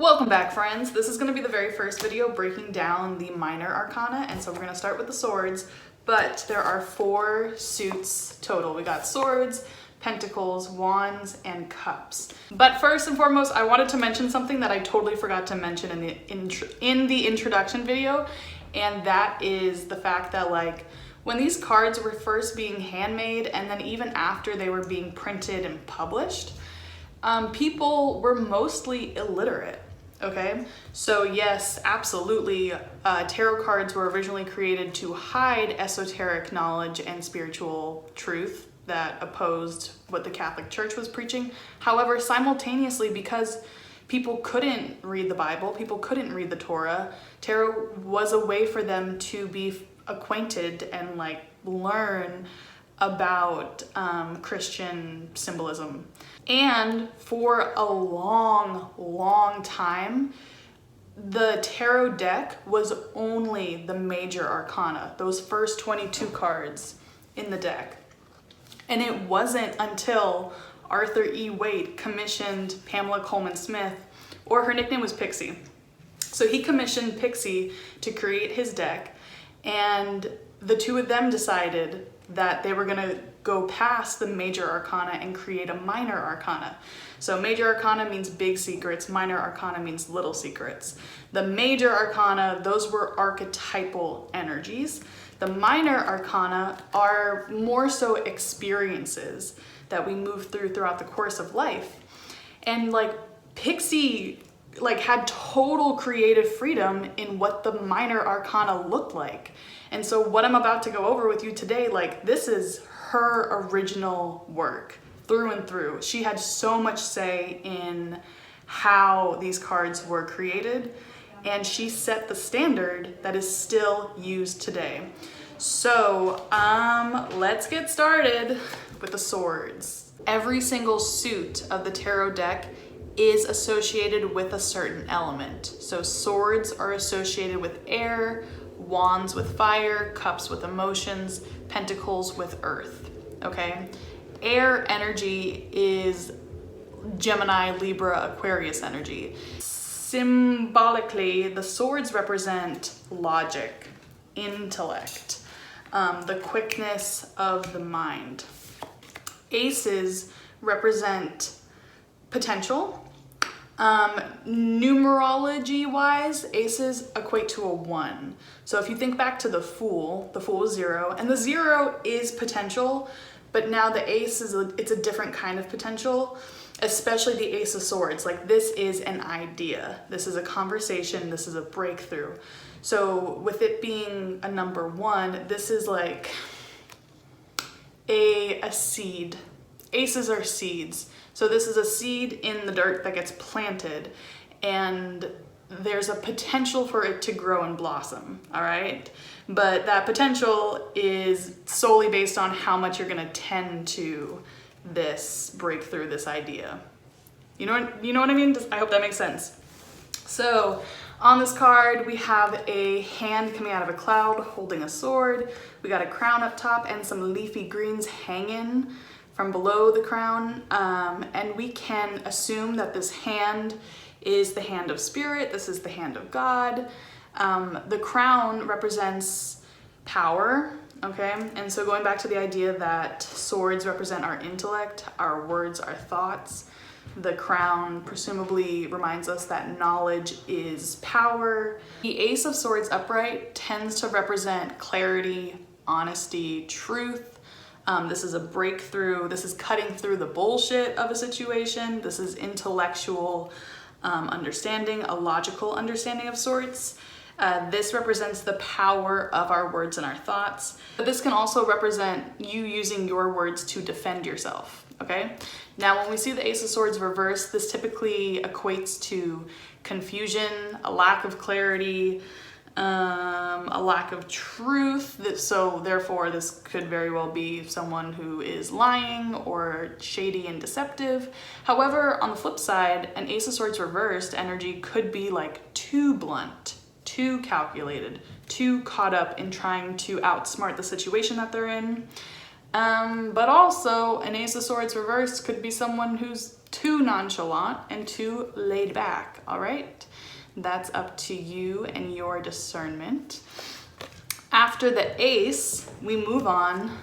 Welcome back, friends. This is going to be the very first video breaking down the minor arcana, and so we're going to start with the swords, but there are 4 suits total. We got swords, pentacles, wands, and cups. But first and foremost, I wanted to mention something that I totally forgot to mention in the introduction video, and that is the fact that when these cards were first being handmade and then even after they were being printed and published, people were mostly illiterate. Okay, so yes, absolutely, tarot cards were originally created to hide esoteric knowledge and spiritual truth that opposed what the Catholic Church was preaching. However, simultaneously, because people couldn't read the Bible, people couldn't read the Torah, tarot was a way for them to be acquainted and learn about Christian symbolism. And for a long time, the tarot deck was only the major arcana, those first 22 cards in the deck. And it wasn't until Arthur E. Waite commissioned Pamela Colman Smith, or her nickname was Pixie. So he commissioned Pixie to create his deck, and the two of them decided that they were gonna go past the major arcana and create a minor arcana. So major arcana means big secrets, minor arcana means little secrets. The major arcana, those were archetypal energies. The minor arcana are more so experiences that we move throughout the course of life. And Pixie had total creative freedom in what the minor arcana looked like. And so what I'm about to go over with you today, this is her original work through and through. She had so much say in how these cards were created, and she set the standard that is still used today. So let's get started with the swords. Every single suit of the tarot deck is associated with a certain element. So swords are associated with air, wands with fire, cups with emotions, pentacles with earth, okay? Air energy is Gemini, Libra, Aquarius energy. Symbolically, the swords represent logic, intellect, the quickness of the mind. Aces represent potential. Numerology wise, aces equate to a 1. So if you think back to the Fool was 0, and the 0 is potential, but now the ace it's a different kind of potential, especially the Ace of Swords. This is an idea, this is a conversation, this is a breakthrough. So with it being a number 1, this is a seed. Aces are seeds. So this is a seed in the dirt that gets planted, and there's a potential for it to grow and blossom, all right? But that potential is solely based on how much you're gonna tend to this breakthrough, this idea. You know what I mean? I hope that makes sense. So on this card, we have a hand coming out of a cloud holding a sword. We got a crown up top and some leafy greens hanging from below the crown, and we can assume that this hand is the hand of spirit, this is the hand of God. The crown represents power, okay? And so going back to the idea that swords represent our intellect, our words, our thoughts, the crown presumably reminds us that knowledge is power. The Ace of Swords upright tends to represent clarity, honesty, truth. This is a breakthrough. This is cutting through the bullshit of a situation. This is intellectual understanding, a logical understanding of sorts. This represents the power of our words and our thoughts. But this can also represent you using your words to defend yourself, okay? Now, when we see the Ace of Swords reversed, this typically equates to confusion, a lack of clarity, a lack of truth. So therefore this could very well be someone who is lying or shady and deceptive. However, on the flip side, an Ace of Swords reversed energy could be too blunt, too calculated, too caught up in trying to outsmart the situation that they're in. But also an Ace of Swords reversed could be someone who's too nonchalant, and too laid back, all right? That's up to you and your discernment. After the ace, we move on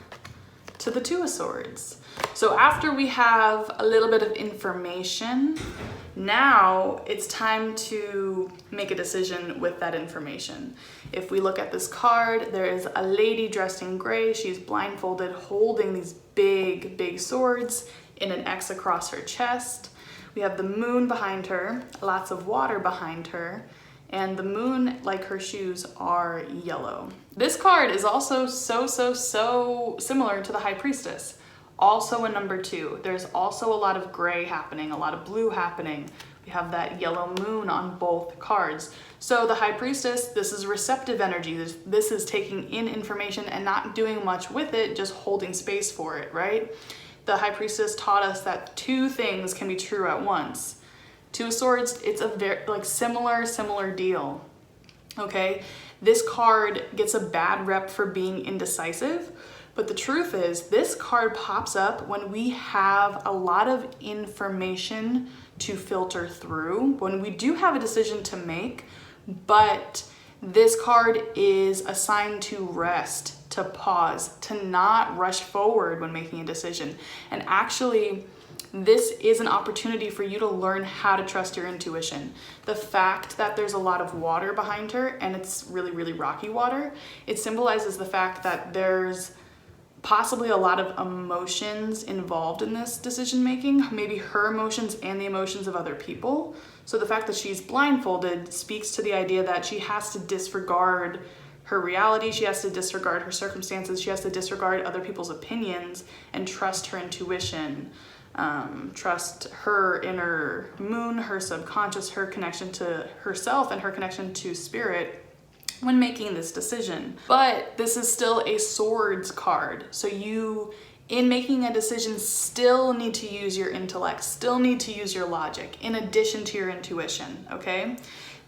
to the two of swords. So after we have a little bit of information, now it's time to make a decision with that information. If we look at this card, there is a lady dressed in gray. She's blindfolded, holding these big swords in an X across her chest. We have the moon behind her, lots of water behind her, and the moon, like her shoes, are yellow. This card is also so similar to the High Priestess. Also a number 2. There's also a lot of gray happening, a lot of blue happening. We have that yellow moon on both cards. So the High Priestess, this is receptive energy. This is taking in information and not doing much with it, just holding space for it, right? The High Priestess taught us that 2 things can be true at once. Two of Swords, it's a very similar deal, okay? This card gets a bad rep for being indecisive, but the truth is this card pops up when we have a lot of information to filter through, when we do have a decision to make, but this card is a sign to rest, to pause, to not rush forward when making a decision. And actually, this is an opportunity for you to learn how to trust your intuition. The fact that there's a lot of water behind her, and it's really rocky water, it symbolizes the fact that there's possibly a lot of emotions involved in this decision making, maybe her emotions and the emotions of other people. So the fact that she's blindfolded speaks to the idea that she has to disregard her reality, she has to disregard her circumstances, she has to disregard other people's opinions and trust her intuition, trust her inner moon, her subconscious, her connection to herself and her connection to spirit when making this decision. But this is still a swords card. So you, in making a decision, still need to use your intellect, still need to use your logic in addition to your intuition, okay?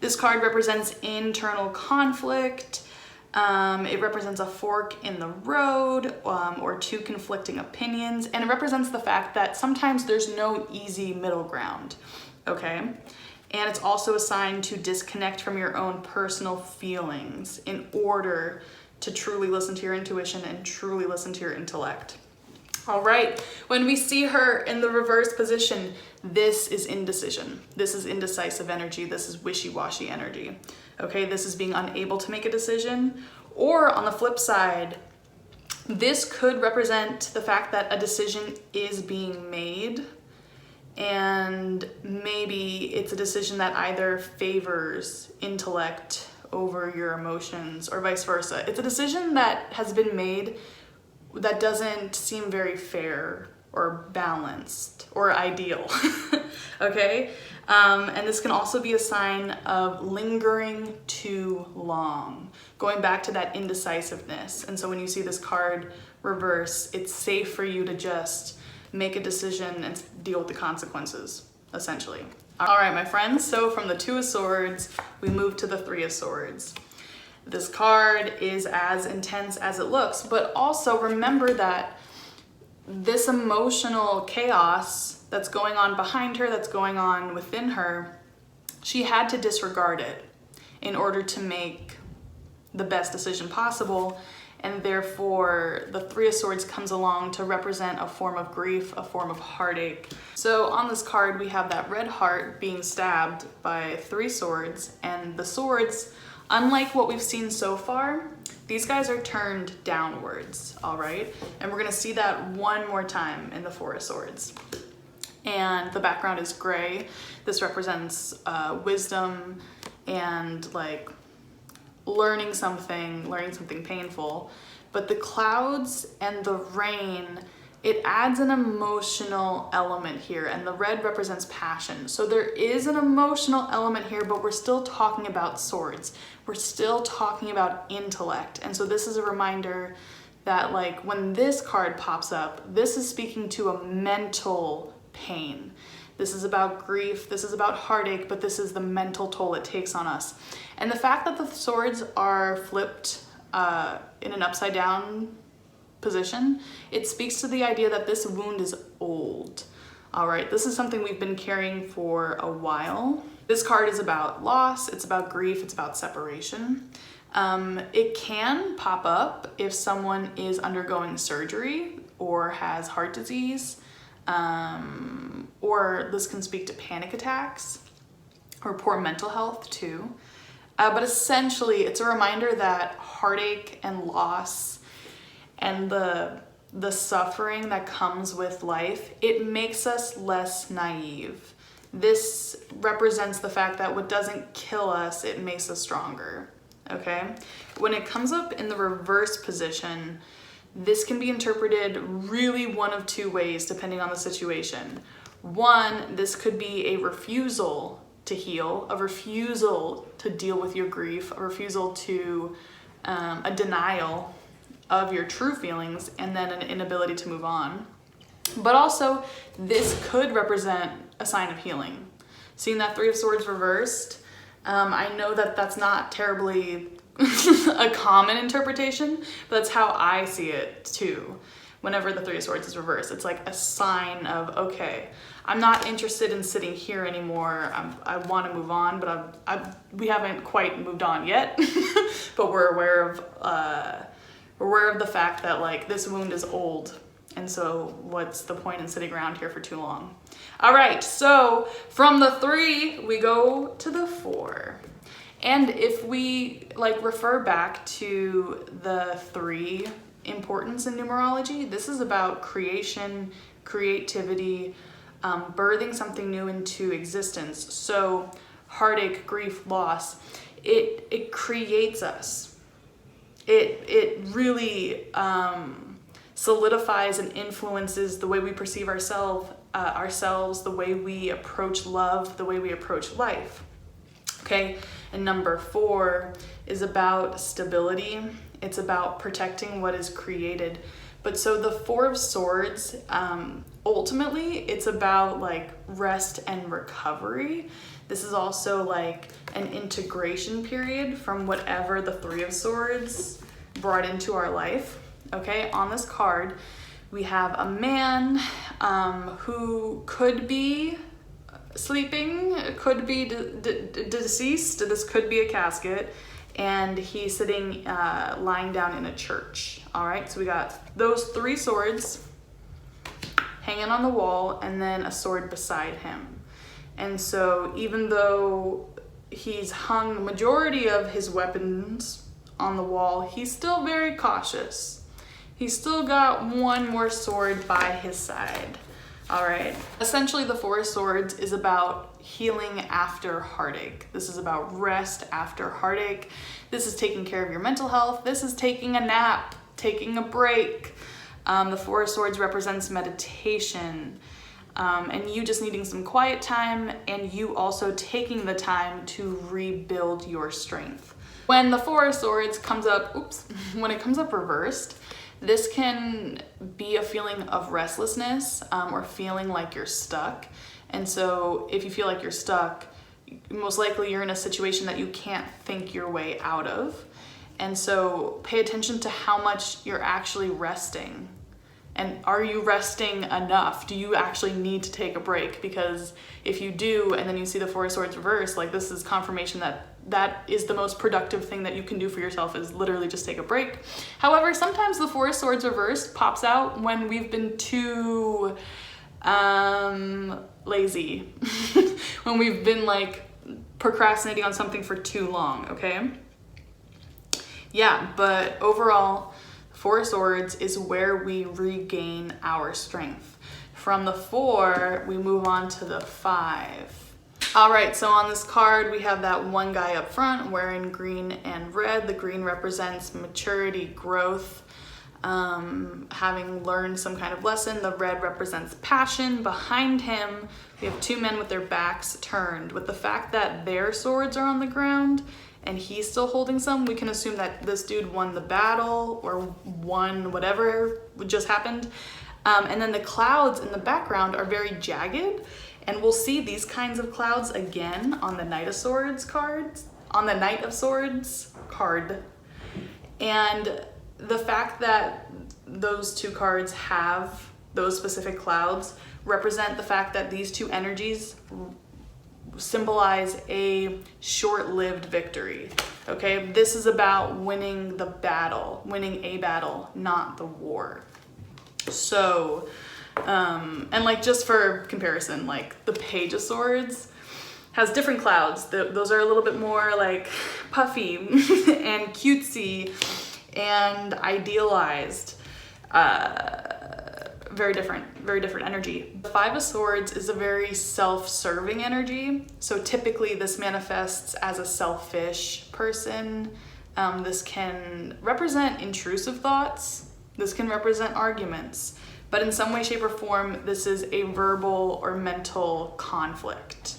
This card represents internal conflict. It represents a fork in the road, or 2 conflicting opinions. And it represents the fact that sometimes there's no easy middle ground, okay? And it's also a sign to disconnect from your own personal feelings in order to truly listen to your intuition and truly listen to your intellect. All right, when we see her in the reverse position, this is indecision. This is indecisive energy. This is wishy-washy energy. Okay, this is being unable to make a decision. Or on the flip side, this could represent the fact that a decision is being made, and maybe it's a decision that either favors intellect over your emotions or vice versa. It's a decision that has been made that doesn't seem very fair or balanced or ideal, okay? And this can also be a sign of lingering too long, going back to that indecisiveness. And so when you see this card reverse, it's safe for you to just make a decision and deal with the consequences, essentially. All right, my friends, so from the 2 of Swords, we move to the 3 of Swords. This card is as intense as it looks, but also remember that this emotional chaos that's going on behind her, that's going on within her, she had to disregard it in order to make the best decision possible. And therefore, the 3 of Swords comes along to represent a form of grief, a form of heartache. So on this card, we have that red heart being stabbed by 3 swords, and the swords, unlike what we've seen so far, these guys are turned downwards, all right? And we're gonna see that one more time in the 4 of Swords. And the background is gray. This represents wisdom and like learning something painful. But the clouds and the rain, it adds an emotional element here, and the red represents passion. So there is an emotional element here, but we're still talking about swords. We're still talking about intellect. And so this is a reminder that like when this card pops up, this is speaking to a mental pain. This is about grief, this is about heartache, but this is the mental toll it takes on us. And the fact that the swords are flipped in an upside down position, it speaks to the idea that this wound is old. All right, this is something we've been carrying for a while. This card is about loss, it's about grief, it's about separation. It can pop up if someone is undergoing surgery or has heart disease, or this can speak to panic attacks or poor mental health too. But essentially, it's a reminder that heartache and loss and the suffering that comes with life, it makes us less naive. This represents the fact that what doesn't kill us, it makes us stronger. Okay? When it comes up in the reverse position, this can be interpreted really one of two ways depending on the situation. One, this could be a refusal to heal, a refusal to deal with your grief, a refusal to, a denial of your true feelings, and then an inability to move on. But also, this could represent a sign of healing. Seeing that Three of Swords reversed, I know that that's not terribly a common interpretation, but that's how I see it too. Whenever the Three of Swords is reversed, it's like a sign of, okay, I'm not interested in sitting here anymore. I want to move on, but we haven't quite moved on yet. But we're aware of the fact that like this wound is old, and so what's the point in sitting around here for too long? All right, so from the 3 we go to the 4. And if we like refer back to the 3 importance in numerology, this is about creation, creativity, birthing something new into existence. So heartache, grief, loss, it creates us. It really solidifies and influences the way we perceive ourselves, the way we approach love, the way we approach life. Okay, and number 4 is about stability. It's about protecting what is created. But so the 4 of Swords, ultimately, it's about like rest and recovery. This is also like an integration period from whatever the 3 of Swords brought into our life. Okay, on this card, we have a man who could be sleeping, could be deceased, this could be a casket, and he's sitting, lying down in a church. All right, so we got those 3 swords hanging on the wall and then a sword beside him. And so even though he's hung the majority of his weapons on the wall, he's still very cautious. He's still got one more sword by his side. All right. Essentially, the 4 of Swords is about healing after heartache. This is about rest after heartache. This is taking care of your mental health. This is taking a nap, taking a break. The 4 of Swords represents meditation, and you just needing some quiet time, and you also taking the time to rebuild your strength. When the 4 of Swords comes up, when it comes up reversed, this can be a feeling of restlessness, or feeling like you're stuck. And so if you feel like you're stuck, most likely you're in a situation that you can't think your way out of. And so pay attention to how much you're actually resting. And are you resting enough? Do you actually need to take a break? Because if you do, and then you see the 4 of Swords reverse, like this is confirmation that that is the most productive thing that you can do for yourself, is literally just take a break. However, sometimes the 4 of Swords reversed pops out when we've been too lazy, when we've been like procrastinating on something for too long, okay? Yeah, but overall, 4 of Swords is where we regain our strength. From the 4, we move on to the 5. All right, so on this card, we have that one guy up front wearing green and red. The green represents maturity, growth, having learned some kind of lesson. The red represents passion. Behind him, we have 2 men with their backs turned. With the fact that their swords are on the ground and he's still holding some, we can assume that this dude won the battle or won whatever just happened. And then the clouds in the background are very jagged. And we'll see these kinds of clouds again on the Knight of Swords cards, on the Knight of Swords card. And the fact that those 2 cards have those specific clouds represent the fact that these two energies symbolize a short-lived victory. Okay, this is about winning the battle, winning a battle, not the war. So, and like just for comparison, like the Page of Swords has different clouds. Those are a little bit more like puffy and cutesy and idealized. Very different energy. The Five of Swords is a very self-serving energy. So typically this manifests as a selfish person. This can represent intrusive thoughts. This can represent arguments. But in some way, shape, or form, this is a verbal or mental conflict.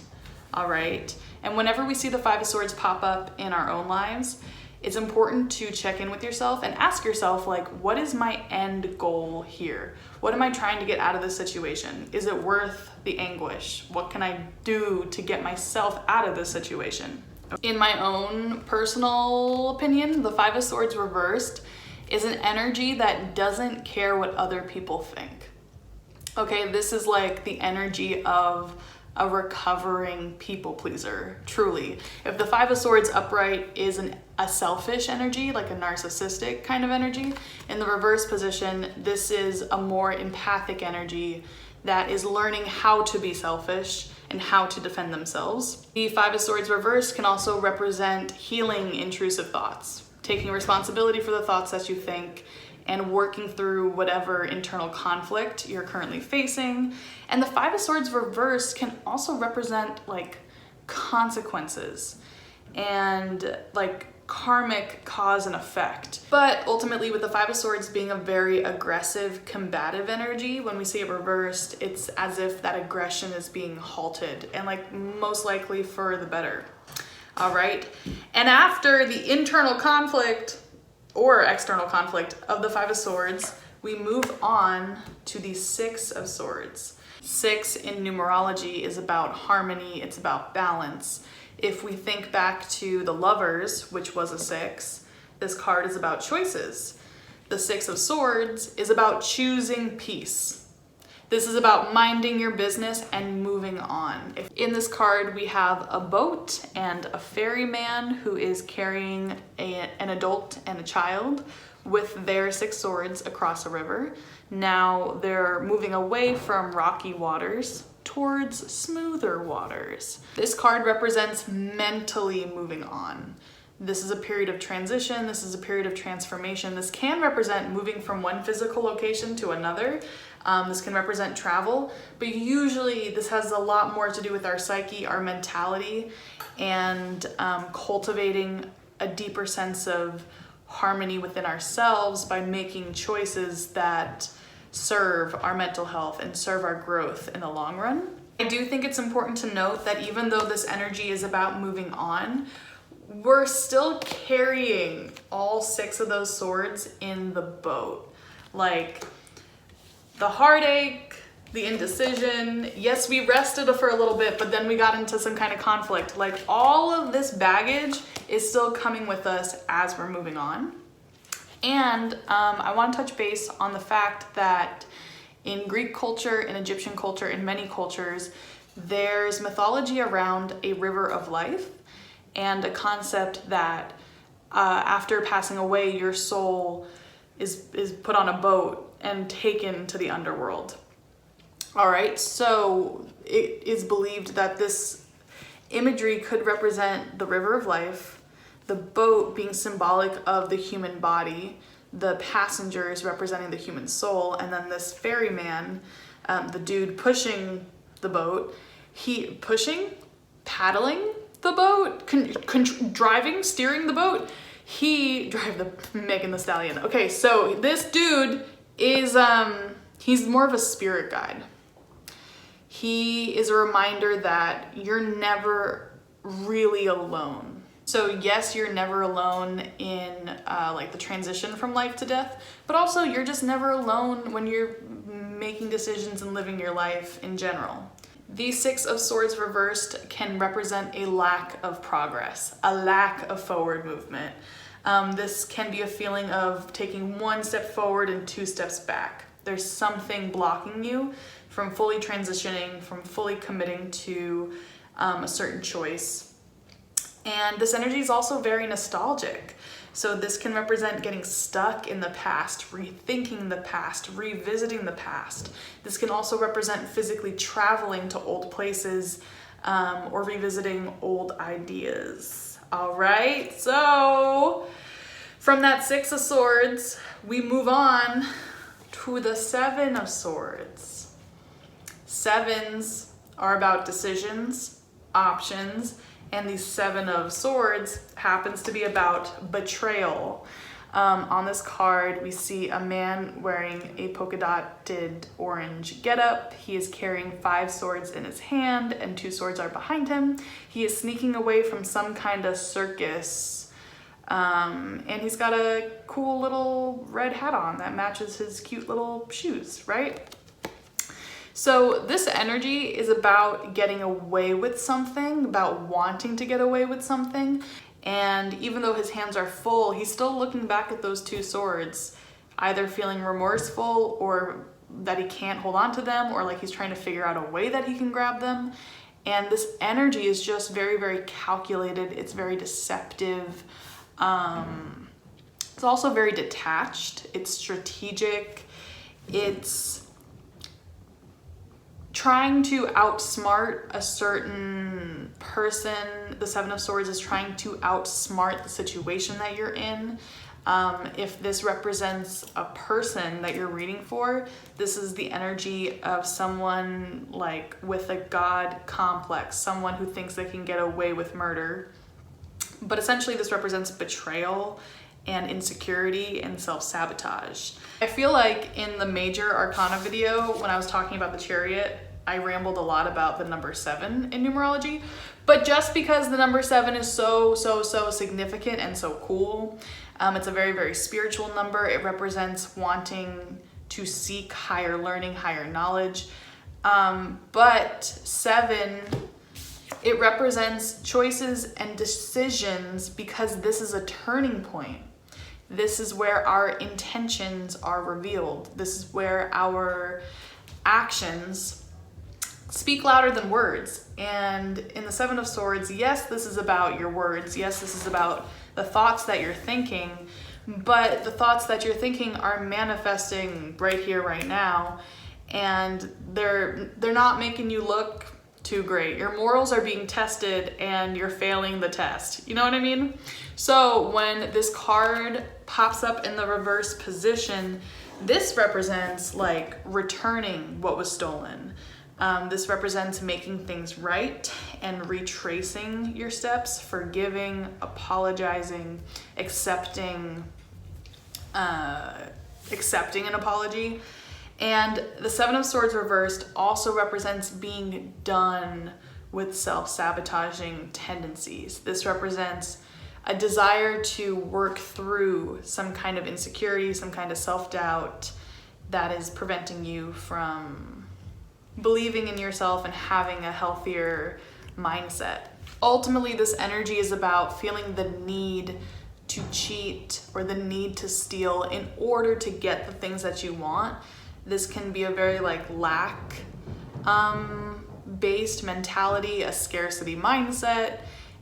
All right? And whenever we see the Five of Swords pop up in our own lives, it's important to check in with yourself and ask yourself, like, what is my end goal here? What am I trying to get out of this situation? Is it worth the anguish? What can I do to get myself out of this situation? In my own personal opinion, the Five of Swords reversed is an energy that doesn't care what other people think. Okay, this is like the energy of a recovering people pleaser, truly. If the Five of Swords upright is a selfish energy, like a narcissistic kind of energy, in the reverse position, this is a more empathic energy that is learning how to be selfish and how to defend themselves. The Five of Swords reverse can also represent healing intrusive thoughts, taking responsibility for the thoughts that you think and working through whatever internal conflict you're currently facing. And the Five of Swords reverse can also represent like consequences and like karmic cause and effect. But ultimately, with the Five of Swords being a very aggressive, combative energy, when we see it reversed, it's as if that aggression is being halted, and like most likely for the better. All right. And after the internal conflict or external conflict of the Five of Swords, we move on to the Six of Swords. 6 in numerology is about harmony, it's about balance. If we think back to the Lovers, which was a 6, this card is about choices. The Six of Swords is about choosing peace. This is about minding your business and moving on. In this card, we have a boat and a ferryman who is carrying an adult and a child with their 6 swords across a river. Now they're moving away from rocky waters towards smoother waters. This card represents mentally moving on. This is a period of transition. This is a period of transformation. This can represent moving from one physical location to another. This can represent travel, but usually this has a lot more to do with our psyche, our mentality, and cultivating a deeper sense of harmony within ourselves by making choices that serve our mental health and serve our growth in the long run. I do think it's important to note that even though this energy is about moving on, we're still carrying all 6 of those swords in the boat. Like the heartache, the indecision. Yes, we rested for a little bit, but then we got into some kind of conflict. Like all of this baggage is still coming with us as we're moving on. And I want to touch base on the fact that in Greek culture, in Egyptian culture, in many cultures, there's mythology around a river of life and a concept that after passing away, your soul is put on a boat and taken to the underworld. All right, so it is believed that this imagery could represent the river of life, the boat being symbolic of the human body, the passengers representing the human soul, and then this ferryman, the dude pushing the boat, paddling the boat, driving, steering the boat, Megan Thee Stallion. Okay, so this dude is, he's more of a spirit guide. He is a reminder that you're never really alone. So yes, you're never alone in like the transition from life to death, but also you're just never alone when you're making decisions and living your life in general. The Six of Swords reversed can represent a lack of progress, a lack of forward movement. This can be a feeling of taking 1 step forward and 2 steps back. There's something blocking you from fully transitioning, from fully committing to a certain choice. And this energy is also very nostalgic. So this can represent getting stuck in the past, rethinking the past, revisiting the past. This can also represent physically traveling to old places or revisiting old ideas. All right, so from that Six of Swords, we move on to the Seven of Swords. Sevens are about decisions, options, and the Seven of Swords happens to be about betrayal. On this card, we see a man wearing a polka dotted orange getup. He is carrying 5 swords in his hand and 2 swords are behind him. He is sneaking away from some kind of circus. And he's got a cool little red hat on that matches his cute little shoes, right? So this energy is about getting away with something, about wanting to get away with something. And even though his hands are full, he's still looking back at those 2 swords, either feeling remorseful or that he can't hold on to them, or like he's trying to figure out a way that he can grab them. And this energy is just very, very calculated. It's very deceptive. It's also very detached. It's strategic. It's trying to outsmart a certain person. The Seven of Swords is trying to outsmart the situation that you're in. If this represents a person that you're reading for, this is the energy of someone like with a God complex, someone who thinks they can get away with murder. But essentially this represents betrayal and insecurity and self-sabotage. I feel like in the major arcana video, when I was talking about the Chariot, I rambled a lot about the number 7 in numerology, but just because the number 7 is so significant and so cool, it's a very, very spiritual number. It represents wanting to seek higher learning, higher knowledge. But 7, it represents choices and decisions because this is a turning point. This is where our intentions are revealed. This is where our actions speak louder than words. And in the Seven of Swords, yes, this is about your words. Yes, this is about the thoughts that you're thinking, but the thoughts that you're thinking are manifesting right here, right now. And they're not making you look too great. Your morals are being tested and you're failing the test. You know what I mean? So when this card pops up in the reverse position, this represents like returning what was stolen. This represents making things right and retracing your steps, forgiving, apologizing, accepting an apology. And the Seven of Swords reversed also represents being done with self-sabotaging tendencies. This represents a desire to work through some kind of insecurity, some kind of self-doubt that is preventing you from believing in yourself and having a healthier mindset. Ultimately, this energy is about feeling the need to cheat or the need to steal in order to get the things that you want. This can be a very like lack based mentality, a scarcity mindset,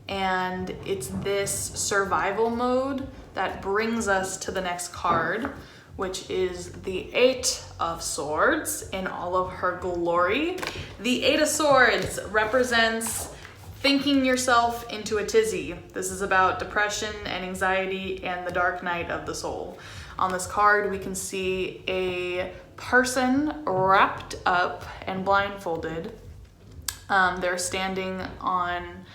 and it's this survival mode that brings us to the next card, which is the Eight of Swords in all of her glory. The Eight of Swords represents thinking yourself into a tizzy. This is about depression and anxiety and the dark night of the soul. On this card, we can see a person wrapped up and blindfolded. They're standing on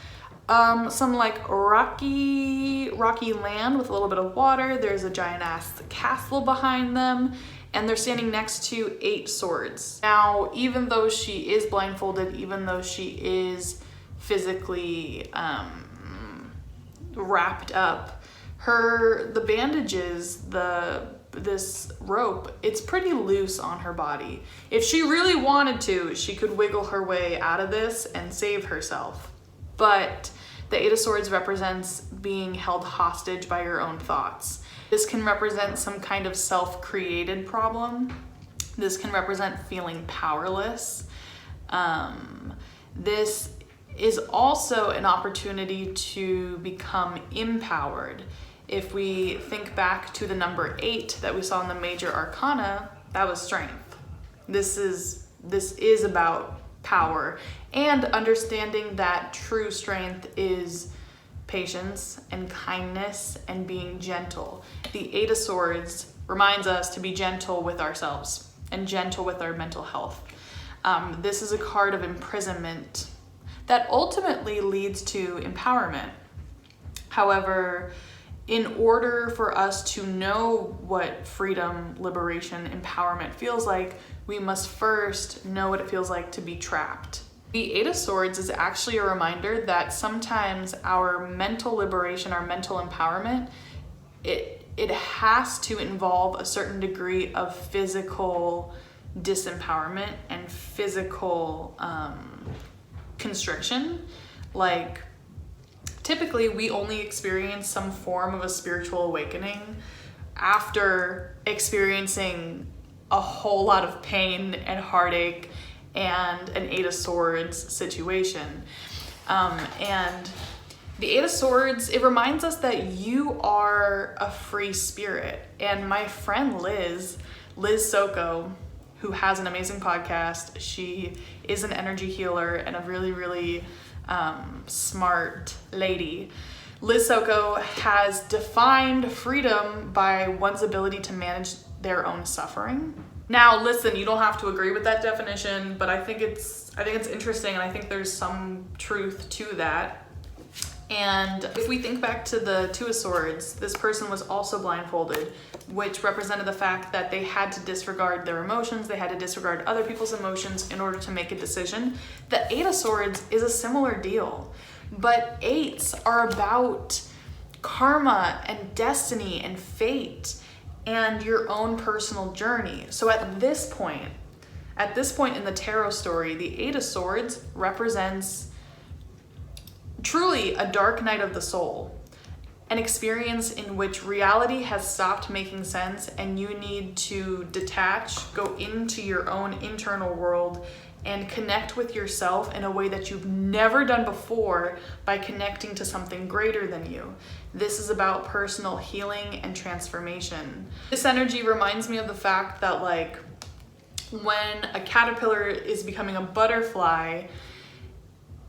some like rocky land with a little bit of water. There's a giant ass castle behind them, and they're standing next to 8 swords. Now, even though she is blindfolded, even though she is physically wrapped up, the bandages, this rope, it's pretty loose on her body. If she really wanted to, she could wiggle her way out of this and save herself. But the Eight of Swords represents being held hostage by your own thoughts. This can represent some kind of self-created problem. This can represent feeling powerless. This is also an opportunity to become empowered. If we think back to the number 8 that we saw in the major arcana, that was strength. This is about power and understanding that true strength is patience and kindness and being gentle. The 8 of Swords reminds us to be gentle with ourselves and gentle with our mental health. This is a card of imprisonment that ultimately leads to empowerment. However, in order for us to know what freedom, liberation, empowerment feels like, we must first know what it feels like to be trapped. The 8 of Swords is actually a reminder that sometimes our mental liberation, our mental empowerment, it has to involve a certain degree of physical disempowerment and physical constriction. Like, typically we only experience some form of a spiritual awakening after experiencing a whole lot of pain and heartache and an 8 of Swords situation. And the 8 of Swords, it reminds us that you are a free spirit. And my friend Liz Soko, who has an amazing podcast, she is an energy healer and a really, really smart lady. Liz Soko has defined freedom by one's ability to manage their own suffering. Now, listen, you don't have to agree with that definition, but I think it's interesting, and I think there's some truth to that. And if we think back to the 2 of Swords, this person was also blindfolded, which represented the fact that they had to disregard their emotions, they had to disregard other people's emotions in order to make a decision. The 8 of Swords is a similar deal, but 8s are about karma and destiny and fate and your own personal journey. So at this point in the tarot story, the 8 of Swords represents truly a dark night of the soul, an experience in which reality has stopped making sense and you need to detach, go into your own internal world and connect with yourself in a way that you've never done before by connecting to something greater than you. This is about personal healing and transformation. This energy reminds me of the fact that, like, when a caterpillar is becoming a butterfly,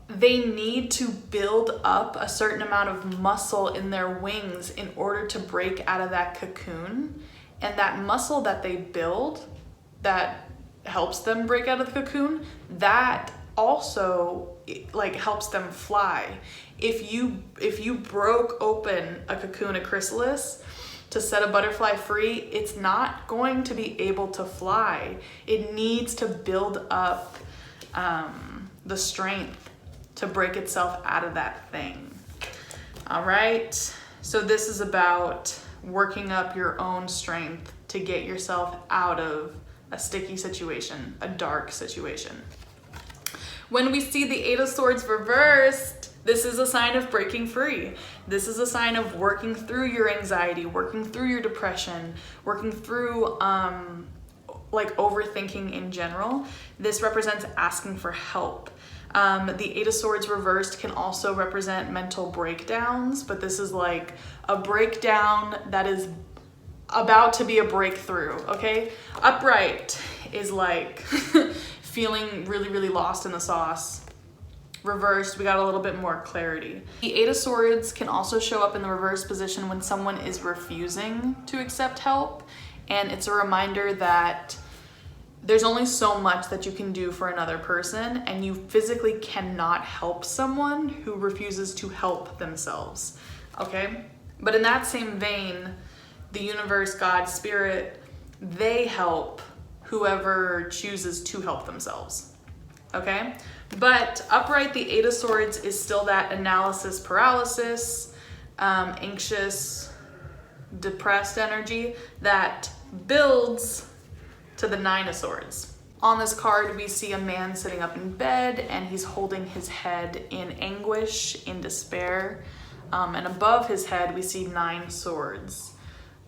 they need to build up a certain amount of muscle in their wings in order to break out of that cocoon. And that muscle that they build that helps them break out of the cocoon, that also like helps them fly. If you broke open a cocoon, a chrysalis, to set a butterfly free, it's not going to be able to fly. It needs to build up the strength to break itself out of that thing. All right, so this is about working up your own strength to get yourself out of a sticky situation, a dark situation. When we see the 8 of Swords reversed, this is a sign of breaking free. This is a sign of working through your anxiety, working through your depression, working through like overthinking in general. This represents asking for help. The 8 of Swords reversed can also represent mental breakdowns, but this is like a breakdown that is about to be a breakthrough, okay? Upright is like feeling really, really lost in the sauce. Reversed, we got a little bit more clarity. The 8 of Swords can also show up in the reverse position when someone is refusing to accept help, and it's a reminder that there's only so much that you can do for another person, and you physically cannot help someone who refuses to help themselves, okay? But in that same vein, the universe, God, spirit, they help whoever chooses to help themselves, okay? But upright, the 8 of Swords is still that analysis paralysis, anxious, depressed energy that builds to the 9 of Swords. On this card, we see a man sitting up in bed and he's holding his head in anguish, in despair. And above his head, we see 9 swords.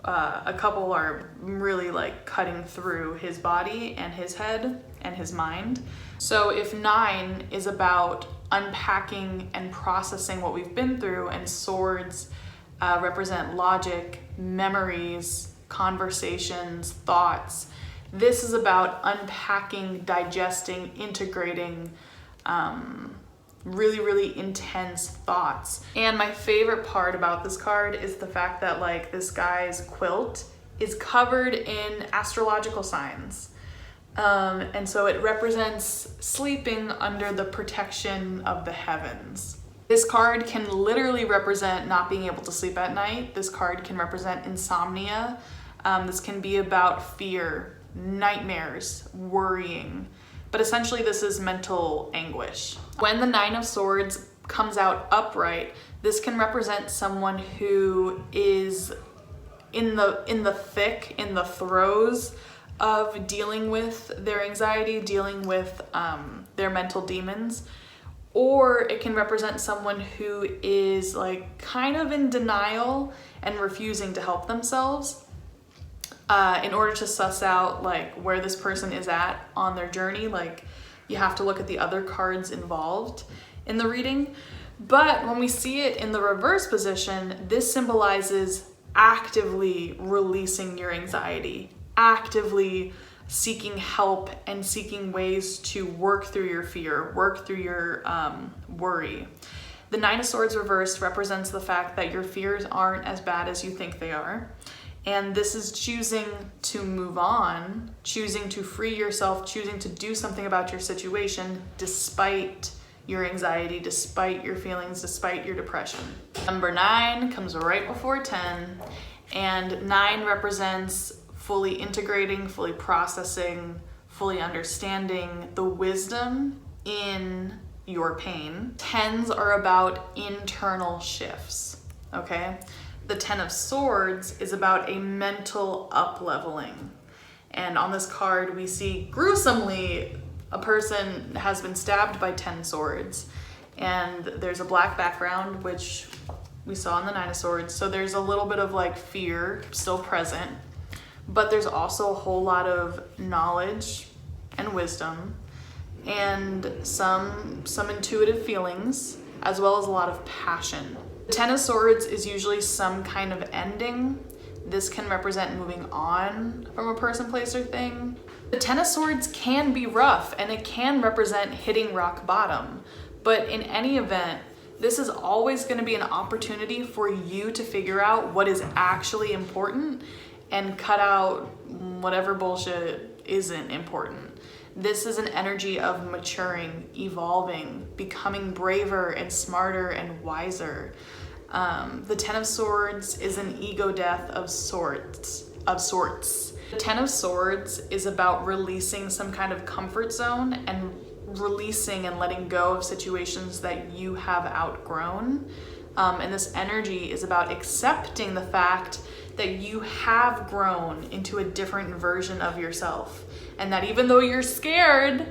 A couple are really like cutting through his body and his head and his mind. So if 9 is about unpacking and processing what we've been through, and swords represent logic, memories, conversations, thoughts, this is about unpacking, digesting, integrating really, really intense thoughts. And my favorite part about this card is the fact that like this guy's quilt is covered in astrological signs. And so it represents sleeping under the protection of the heavens. This card can literally represent not being able to sleep at night. This card can represent insomnia. This can be about fear, nightmares, worrying. But essentially this is mental anguish. When the 9 of Swords comes out upright, this can represent someone who is in the throes of dealing with their anxiety, dealing with their mental demons. Or it can represent someone who is like kind of in denial and refusing to help themselves. In order to suss out like where this person is at on their journey, like you have to look at the other cards involved in the reading. But when we see it in the reverse position, this symbolizes actively releasing your anxiety, actively seeking help and seeking ways to work through your fear, work through your worry. The 9 of Swords reversed represents the fact that your fears aren't as bad as you think they are. And this is choosing to move on, choosing to free yourself, choosing to do something about your situation despite your anxiety, despite your feelings, despite your depression. Number 9 comes right before 10, and 9 represents fully integrating, fully processing, fully understanding the wisdom in your pain. 10s are about internal shifts, okay? The 10 of Swords is about a mental up-leveling. And on this card, we see gruesomely a person has been stabbed by 10 swords. And there's a black background, which we saw in the 9 of Swords. So there's a little bit of like fear still present, but there's also a whole lot of knowledge and wisdom and some intuitive feelings, as well as a lot of passion. The 10 of Swords is usually some kind of ending. This can represent moving on from a person, place, or thing. The 10 of Swords can be rough and it can represent hitting rock bottom. But in any event, this is always going to be an opportunity for you to figure out what is actually important and cut out whatever bullshit isn't important. This is an energy of maturing, evolving, becoming braver and smarter and wiser. The 10 of Swords is an ego death of sorts. The 10 of Swords is about releasing some kind of comfort zone and releasing and letting go of situations that you have outgrown. And this energy is about accepting the fact that you have grown into a different version of yourself. And that even though you're scared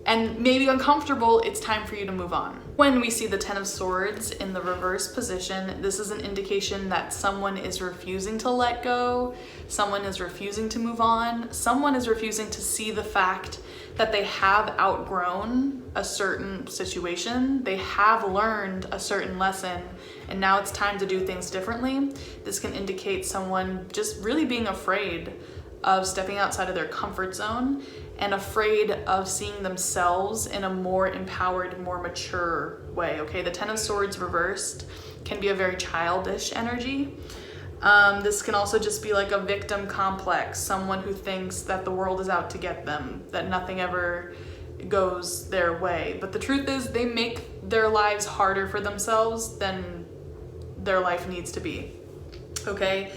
and maybe uncomfortable, it's time for you to move on. When we see the 10 of Swords in the reverse position, this is an indication that someone is refusing to let go, someone is refusing to move on, someone is refusing to see the fact that they have outgrown a certain situation, they have learned a certain lesson, and now it's time to do things differently. This can indicate someone just really being afraid of stepping outside of their comfort zone and afraid of seeing themselves in a more empowered, more mature way, okay? The 10 of Swords reversed can be a very childish energy. This can also just be like a victim complex, someone who thinks that the world is out to get them, that nothing ever goes their way. But the truth is they make their lives harder for themselves than their life needs to be, okay?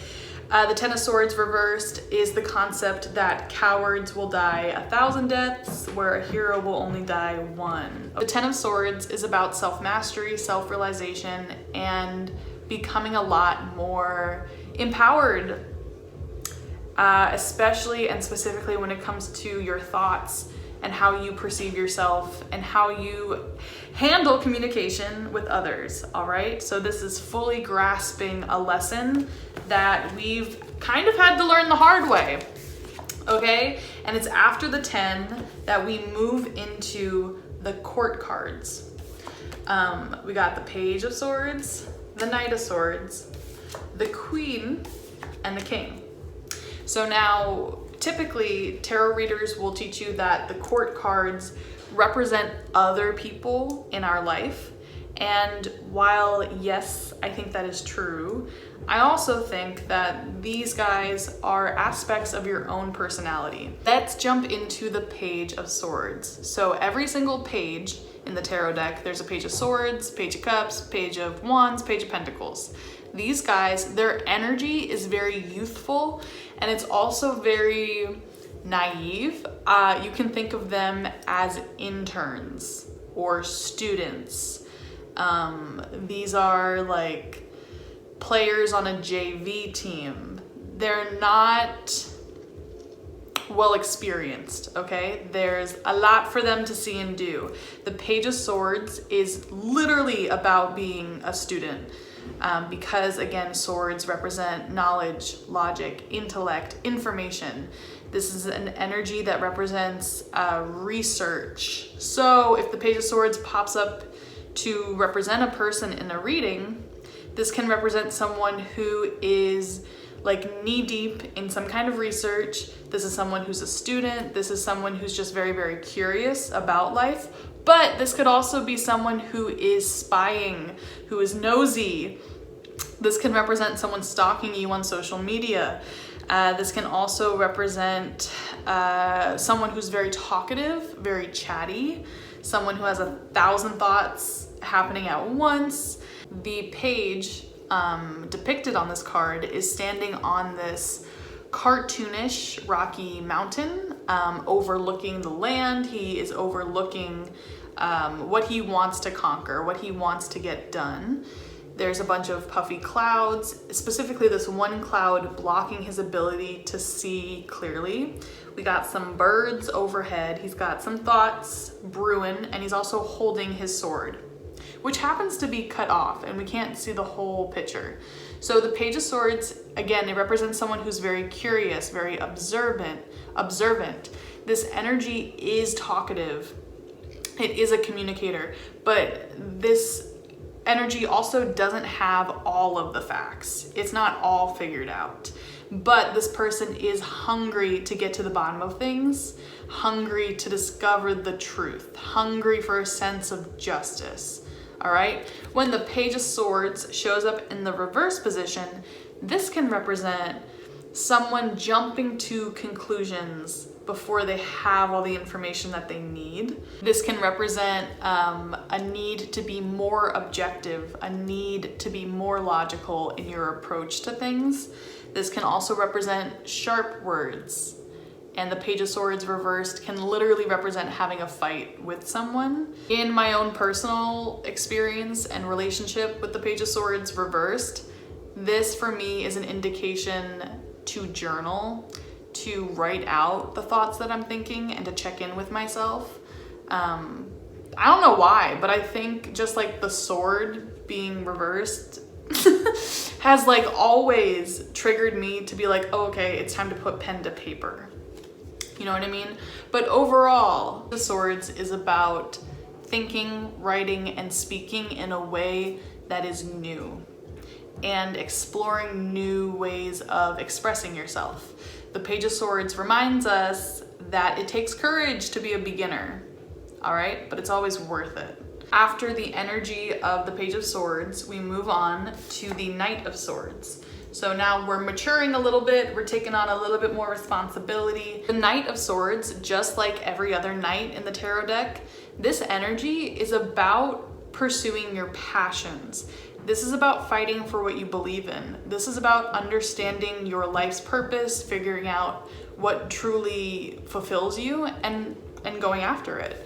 The 10 of Swords reversed is the concept that cowards will die 1,000 deaths, where a hero will only die 1. The 10 of Swords is about self-mastery, self-realization, and becoming a lot more empowered, especially and specifically when it comes to your thoughts and how you perceive yourself and how you handle communication with others, all right? So this is fully grasping a lesson that we've kind of had to learn the hard way, okay? And it's after the 10 that we move into the court cards. We got the Page of Swords, the Knight of Swords, the Queen, and the King. So now, typically, tarot readers will teach you that the court cards represent other people in our life. And while, yes, I think that is true, I also think that these guys are aspects of your own personality. Let's jump into the Page of Swords. So every single page in the tarot deck, there's a Page of Swords, Page of Cups, Page of Wands, Page of Pentacles. These guys, their energy is very youthful, and it's also very naive. You can think of them as interns or students. These are like players on a JV team. They're not well experienced, okay? There's a lot for them to see and do. The Page of Swords is literally about being a student, because again, swords represent knowledge, logic, intellect, information. This is an energy that represents research. So if the Page of Swords pops up to represent a person in a reading, this can represent someone who is like knee deep in some kind of research. This is someone who's a student. This is someone who's just very, very curious about life. But this could also be someone who is spying, who is nosy. This can represent someone stalking you on social media. This can also represent someone who's very talkative, very chatty, someone who has 1,000 thoughts happening at once. The page depicted on this card is standing on this cartoonish rocky mountain overlooking the land. He is overlooking what he wants to conquer, what he wants to get done. There's a bunch of puffy clouds, specifically this one cloud blocking his ability to see clearly. We got some birds overhead. He's got some thoughts brewing, and he's also holding his sword, which happens to be cut off, and we can't see the whole picture. So the Page of Swords, again, it represents someone who's very curious, very observant. This energy is talkative. It is a communicator, but this energy also doesn't have all of the facts. It's not all figured out. But this person is hungry to get to the bottom of things, hungry to discover the truth, hungry for a sense of justice. All right? When the Page of Swords shows up in the reverse position, this can represent someone jumping to conclusions before they have all the information that they need. This can represent a need to be more objective, a need to be more logical in your approach to things. This can also represent sharp words. And the Page of Swords reversed can literally represent having a fight with someone. In my own personal experience and relationship with the Page of Swords reversed, this for me is an indication to journal, to write out the thoughts that I'm thinking, and to check in with myself. I don't know why, but I think just like the sword being reversed has like always triggered me to be like, oh, okay, it's time to put pen to paper. You know what I mean? But overall, the Swords is about thinking, writing, and speaking in a way that is new and exploring new ways of expressing yourself. The Page of Swords reminds us that it takes courage to be a beginner, all right? But it's always worth it. After the energy of the Page of Swords, we move on to the Knight of Swords. So now we're maturing a little bit, we're taking on a little bit more responsibility. The Knight of Swords, just like every other knight in the tarot deck, this energy is about pursuing your passions. This is about fighting for what you believe in. This is about understanding your life's purpose, figuring out what truly fulfills you, and going after it.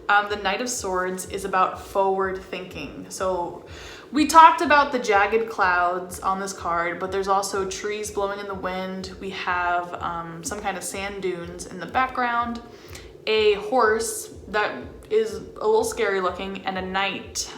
The Knight of Swords is about forward thinking. So we talked about the jagged clouds on this card, but there's also trees blowing in the wind. We have some kind of sand dunes in the background, a horse that is a little scary looking, and a knight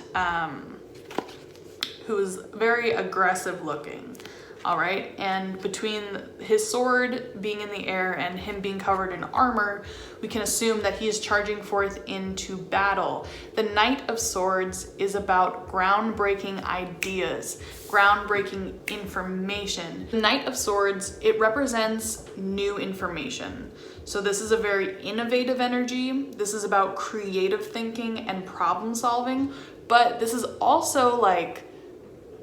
who is very aggressive looking. All right, and between his sword being in the air and him being covered in armor, we can assume that he is charging forth into battle. The Knight of Swords is about groundbreaking ideas, groundbreaking information. The Knight of Swords, it represents new information. So this is a very innovative energy. This is about creative thinking and problem solving, but this is also like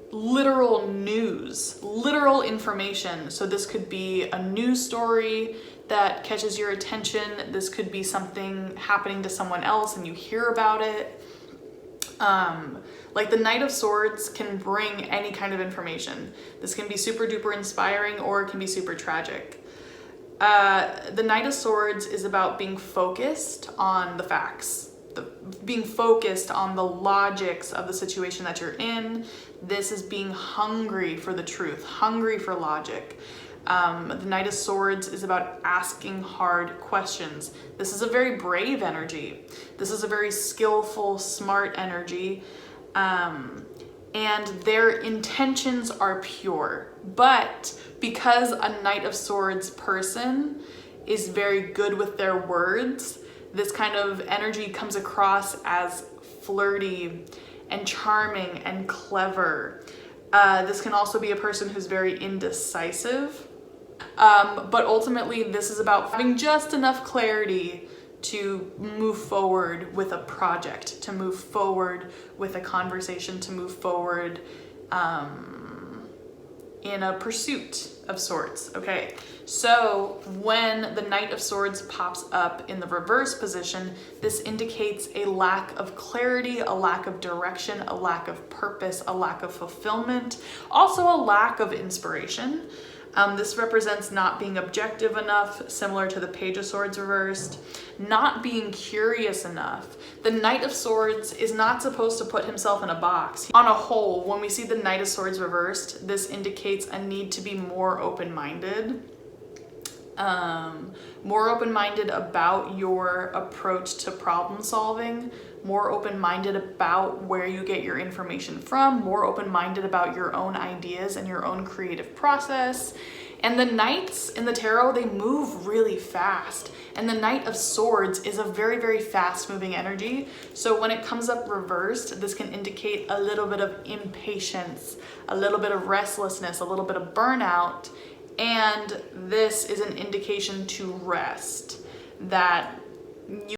literal news, literal information. So this could be a news story that catches your attention. This could be something happening to someone else and you hear about it. Like the Knight of Swords can bring any kind of information. This can be super duper inspiring or it can be super tragic. The Knight of Swords is about being focused on the facts, being focused on the logics of the situation that you're in. This is being hungry for the truth, hungry for logic. The Knight of Swords is about asking hard questions. This is a very brave energy. This is a very skillful, smart energy. And their intentions are pure. But because a Knight of Swords person is very good with their words, this kind of energy comes across as flirty and charming and clever. This can also be a person who's very indecisive. But ultimately, this is about having just enough clarity to move forward with a project, to move forward with a conversation, to move forward in a pursuit of sorts. Okay, so when the Knight of Swords pops up in the reverse position, this indicates a lack of clarity, a lack of direction, a lack of purpose, a lack of fulfillment, also a lack of inspiration. This represents not being objective enough, similar to the Page of Swords reversed, not being curious enough. The Knight of Swords is not supposed to put himself in a box. On a whole, when we see the Knight of Swords reversed, this indicates a need to be more open-minded. More open-minded about your approach to problem solving, more open-minded about where you get your information from, more open-minded about your own ideas and your own creative process. And the Knights in the tarot, they move really fast. And the Knight of Swords is a very, very fast-moving energy. So when it comes up reversed, this can indicate a little bit of impatience, a little bit of restlessness, a little bit of burnout. And this is an indication to rest, that you